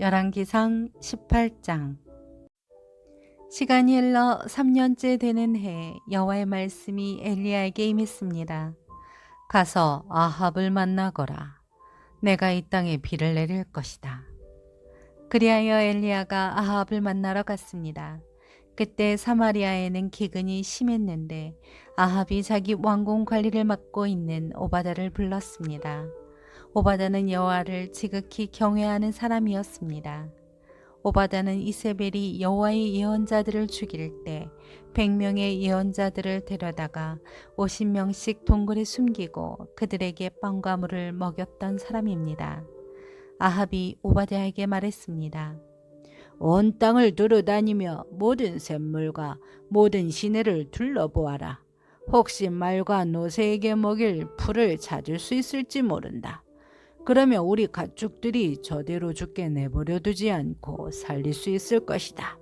열왕기상 18장. 시간이 흘러 3년째 되는 해 여호와의 말씀이 엘리야에게 임했습니다. 가서 아합을 만나거라. 내가 이 땅에 비를 내릴 것이다. 그리하여 엘리야가 아합을 만나러 갔습니다. 그때 사마리아에는 기근이 심했는데 아합이 자기 왕궁 관리를 맡고 있는 오바다를 불렀습니다. 오바다는 여호와를 지극히 경외하는 사람이었습니다. 오바다는 이세벨이 여호와의 예언자들을 죽일 때 100명의 예언자들을 데려다가 50명씩 동굴에 숨기고 그들에게 빵과 물을 먹였던 사람입니다. 아합이 오바다에게 말했습니다. 온 땅을 두루다니며 모든 샘물과 모든 시내를 둘러보아라. 혹시 말과 노새에게 먹일 풀을 찾을 수 있을지 모른다. 그러면 우리 가축들이 저대로 죽게 내버려 두지 않고 살릴 수 있을 것이다.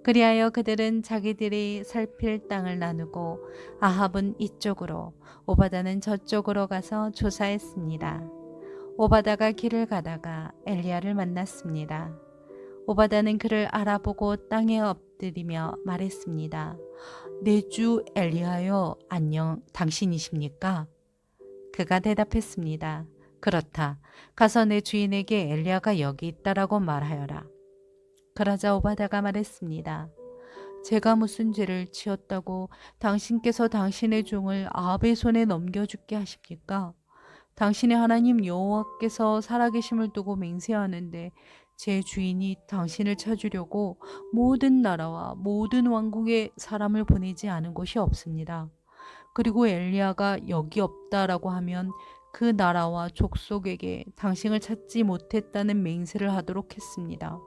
그리하여 그들은 자기들이 살필 땅을 나누고 아합은 이쪽으로 오바다는 저쪽으로 가서 조사했습니다. 오바다가 길을 가다가 엘리야를 만났습니다. 오바다는 그를 알아보고 땅에 엎드리며 말했습니다. 내 주 엘리야여, 안녕, 당신이십니까? 그가 대답했습니다. 그렇다. 가서 내 주인에게 엘리야가 여기 있다라고 말하여라. 그러자 오바다가 말했습니다. 제가 무슨 죄를 지었다고 당신께서 당신의 종을 아합의 손에 넘겨죽게 하십니까? 당신의 하나님 여호와께서 살아계심을 두고 맹세하는데 제 주인이 당신을 찾으려고 모든 나라와 모든 왕국에 사람을 보내지 않은 곳이 없습니다. 그리고 엘리야가 여기 없다라고 하면 그 나라와 족속에게 당신을 찾지 못했다는 맹세를 하도록 했습니다.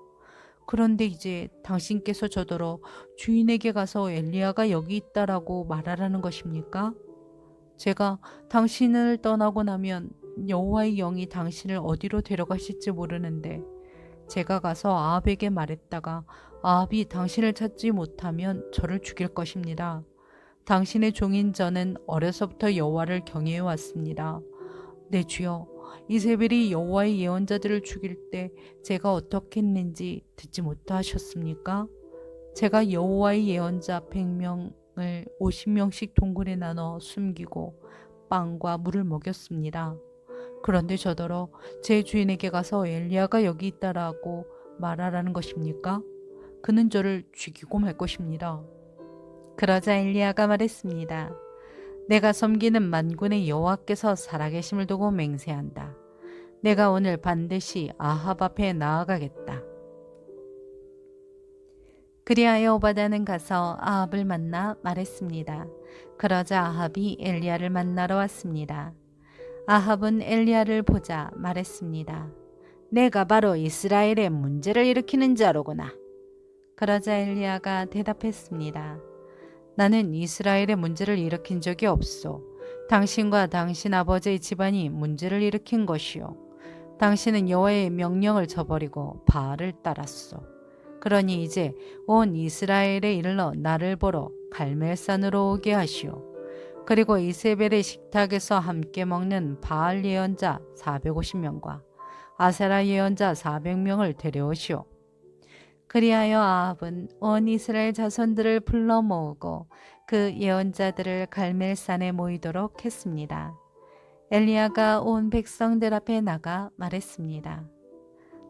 그런데 이제 당신께서 저더러 주인에게 가서 엘리야가 여기 있다라고 말하라는 것입니까? 제가 당신을 떠나고 나면 여호와의 영이 당신을 어디로 데려가실지 모르는데 제가 가서 아합에게 말했다가 아합이 당신을 찾지 못하면 저를 죽일 것입니다. 당신의 종인 저는 어려서부터 여호와를 경외해 왔습니다. 내 주여, 이세벨이 여호와의 예언자들을 죽일 때 제가 어떻게 했는지 듣지 못하셨습니까? 제가 여호와의 예언자 100명을 50명씩 동굴에 나눠 숨기고 빵과 물을 먹였습니다. 그런데 저더러 제 주인에게 가서 엘리야가 여기 있다라고 말하라는 것입니까? 그는 저를 죽이고 말 것입니다. 그러자 엘리야가 말했습니다. 내가 섬기는 만군의 여호와께서 살아계심을 두고 맹세한다. 내가 오늘 반드시 아합 앞에 나아가겠다. 그리하여 오바다는 가서 아합을 만나 말했습니다. 그러자 아합이 엘리야를 만나러 왔습니다. 아합은 엘리야를 보자 말했습니다. 내가 바로 이스라엘의 문제를 일으키는 자로구나. 그러자 엘리야가 대답했습니다. 나는 이스라엘의 문제를 일으킨 적이 없소. 당신과 당신 아버지의 집안이 문제를 일으킨 것이요. 당신은 여호와의 명령을 저버리고 바알을 따랐소. 그러니 이제 온 이스라엘에 이르러 나를 보러 갈멜산으로 오게 하시오. 그리고 이세벨의 식탁에서 함께 먹는 바알 예언자 450명과 아세라 예언자 400명을 데려오시오. 그리하여 아합은 온 이스라엘 자손들을 불러 모으고 그 예언자들을 갈멜산에 모이도록 했습니다. 엘리야가 온 백성들 앞에 나가 말했습니다.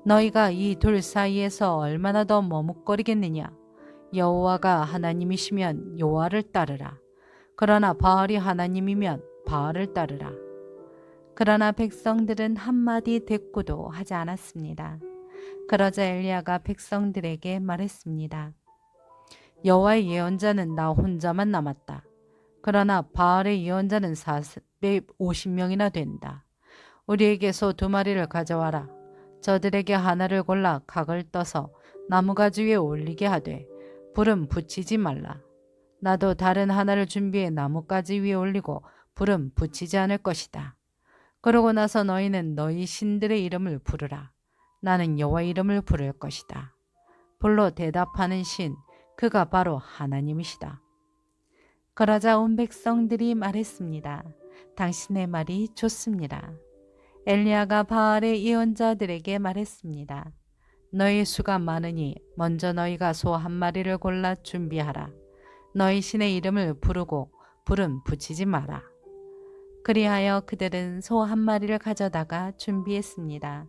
너희가 이 둘 사이에서 얼마나 더 머뭇거리겠느냐? 여호와가 하나님이시면 여호와를 따르라. 그러나 바알이 하나님이면 바알을 따르라. 그러나 백성들은 한마디 대꾸도 하지 않았습니다. 그러자 엘리야가 백성들에게 말했습니다. 여호와의 예언자는 나 혼자만 남았다. 그러나 바알의 예언자는 450명이나 된다. 우리에게서 2마리를 가져와라. 저들에게 하나를 골라 각을 떠서 나무가지 위에 올리게 하되 불은 붙이지 말라. 나도 다른 하나를 준비해 나무가지 위에 올리고 불은 붙이지 않을 것이다. 그러고 나서 너희는 너희 신들의 이름을 부르라. 나는 여호와의 이름을 부를 것이다. 불로 대답하는 신, 그가 바로 하나님이시다. 그러자 온 백성들이 말했습니다. 당신의 말이 좋습니다. 엘리야가 바알의 예언자들에게 말했습니다. 너희 수가 많으니 먼저 너희가 소 한 마리를 골라 준비하라. 너희 신의 이름을 부르고 불은 붙이지 마라. 그리하여 그들은 소 한 마리를 가져다가 준비했습니다.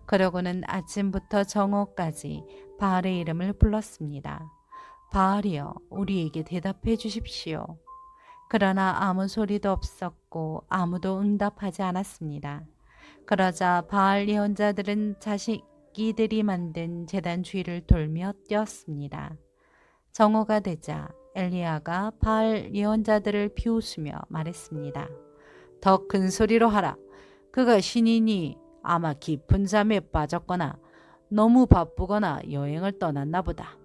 그러고는 아침부터 정오까지 바알의 이름을 불렀습니다. 바알이여, 우리에게 대답해 주십시오. 그러나 아무 소리도 없었고 아무도 응답하지 않았습니다. 그러자 바알 예언자들은 자기들이 만든 제단 주위를 돌며 뛰었습니다. 정오가 되자 엘리야가 바알 예언자들을 비웃으며 말했습니다. 더 큰 소리로 하라. 그가 신이니 아마 깊은 잠에 빠졌거나 너무 바쁘거나 여행을 떠났나 보다.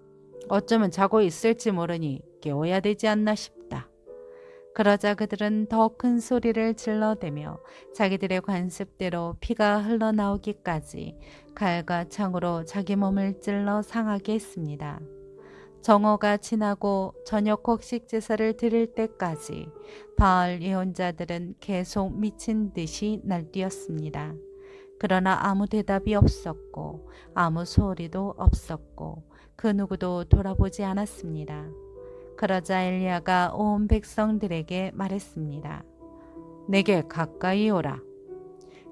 어쩌면 자고 있을지 모르니 깨워야 되지 않나 싶다. 그러자 그들은 더 큰 소리를 질러대며 자기들의 관습대로 피가 흘러나오기까지 칼과 창으로 자기 몸을 찔러 상하게 했습니다. 정오가 지나고 저녁 곡식 제사를 드릴 때까지 바알 예언자들은 계속 미친 듯이 날뛰었습니다. 그러나 아무 대답이 없었고 아무 소리도 없었고 그 누구도 돌아보지 않았습니다. 그러자 엘리야가 온 백성들에게 말했습니다. 내게 가까이 오라.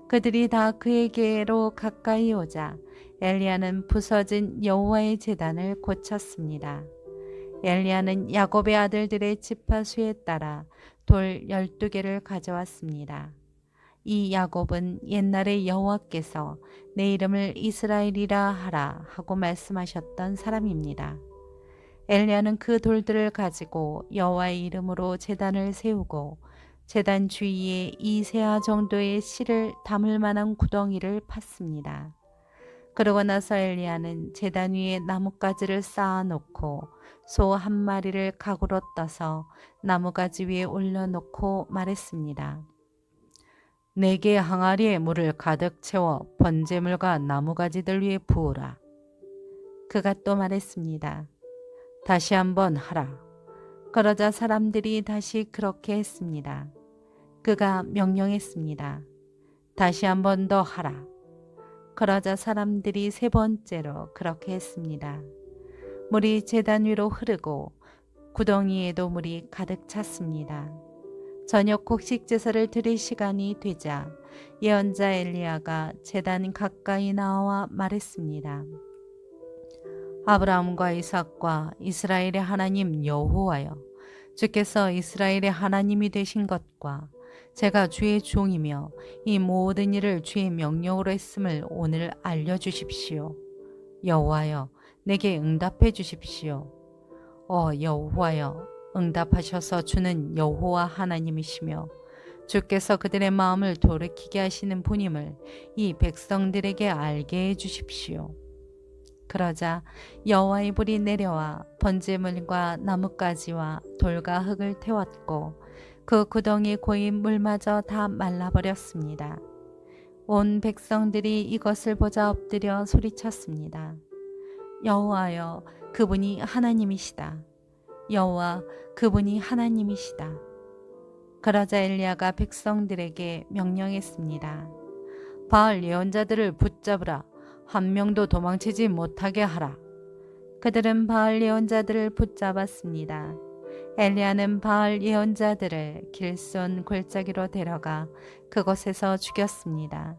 그들이 다 그에게로 가까이 오자 엘리야는 부서진 여호와의 제단을 고쳤습니다. 엘리야는 야곱의 아들들의 지파수에 따라 돌 12개를 가져왔습니다. 이 야곱은 옛날에 여호와께서 내 이름을 이스라엘이라 하라 하고 말씀하셨던 사람입니다. 엘리야는 그 돌들을 가지고 여호와의 이름으로 제단을 세우고 제단 주위에 2세아 정도의 실을 담을 만한 구덩이를 팠습니다. 그러고 나서 엘리야는 제단 위에 나뭇가지를 쌓아놓고 소 한 마리를 각으로 떠서 나뭇가지 위에 올려놓고 말했습니다. 4개 항아리에 물을 가득 채워 번제물과 나뭇가지들 위에 부으라. 그가 또 말했습니다. 다시 한번 하라. 그러자 사람들이 다시 그렇게 했습니다. 그가 명령했습니다. 다시 한번 더 하라. 그러자 사람들이 3번째로 그렇게 했습니다. 물이 제단 위로 흐르고 구덩이에도 물이 가득 찼습니다. 저녁 곡식 제사를 드릴 시간이 되자 예언자 엘리야가 제단 가까이 나와 말했습니다. 아브라함과 이삭과 이스라엘의 하나님 여호와여, 주께서 이스라엘의 하나님이 되신 것과 제가 주의 종이며 이 모든 일을 주의 명령으로 했음을 오늘 알려주십시오. 여호와여, 내게 응답해 주십시오. 여호와여, 응답하셔서 주는 여호와 하나님이시며 주께서 그들의 마음을 돌이키게 하시는 분임을 이 백성들에게 알게 해 주십시오. 그러자 여호와의 불이 내려와 번제물과 나뭇가지와 돌과 흙을 태웠고 그 구덩이 고인 물마저 다 말라버렸습니다. 온 백성들이 이것을 보자 엎드려 소리쳤습니다. 여호와여, 그분이 하나님이시다. 여호와, 그분이 하나님이시다. 그러자 엘리야가 백성들에게 명령했습니다. 바알 예언자들을 붙잡으라. 한 명도 도망치지 못하게 하라. 그들은 바알 예언자들을 붙잡았습니다. 엘리야는 바알 예언자들을 길손 골짜기로 데려가 그곳에서 죽였습니다.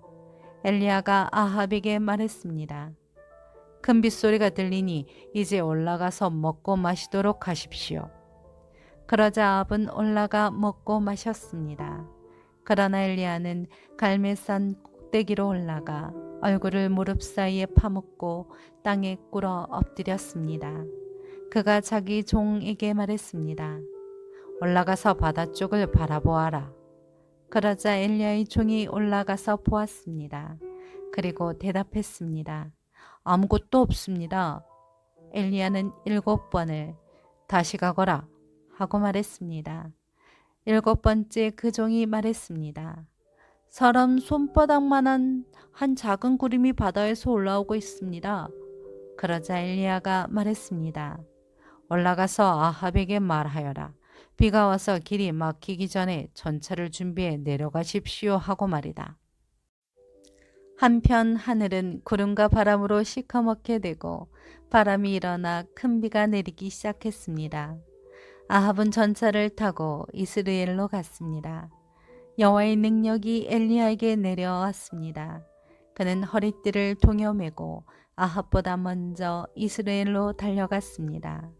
엘리야가 아합에게 말했습니다. 큰 빗소리가 들리니 이제 올라가서 먹고 마시도록 하십시오. 그러자 아합은 올라가 먹고 마셨습니다. 그러나 엘리야는 갈멜산 꼭대기로 올라가 얼굴을 무릎 사이에 파묻고 땅에 꿇어 엎드렸습니다. 그가 자기 종에게 말했습니다. 올라가서 바다 쪽을 바라보아라. 그러자 엘리야의 종이 올라가서 보았습니다. 그리고 대답했습니다. 아무것도 없습니다. 엘리야는 7번을 다시 가거라 하고 말했습니다. 7번째 그 종이 말했습니다. 사람 손바닥만한 한 작은 구름이 바다에서 올라오고 있습니다. 그러자 엘리야가 말했습니다. 올라가서 아합에게 말하여라. 비가 와서 길이 막히기 전에 전차를 준비해 내려가십시오 하고 말이다. 한편 하늘은 구름과 바람으로 시커멓게 되고 바람이 일어나 큰 비가 내리기 시작했습니다. 아합은 전차를 타고 이스라엘로 갔습니다. 여호와의 능력이 엘리야에게 내려왔습니다. 그는 허리띠를 동여매고 아합보다 먼저 이스라엘로 달려갔습니다.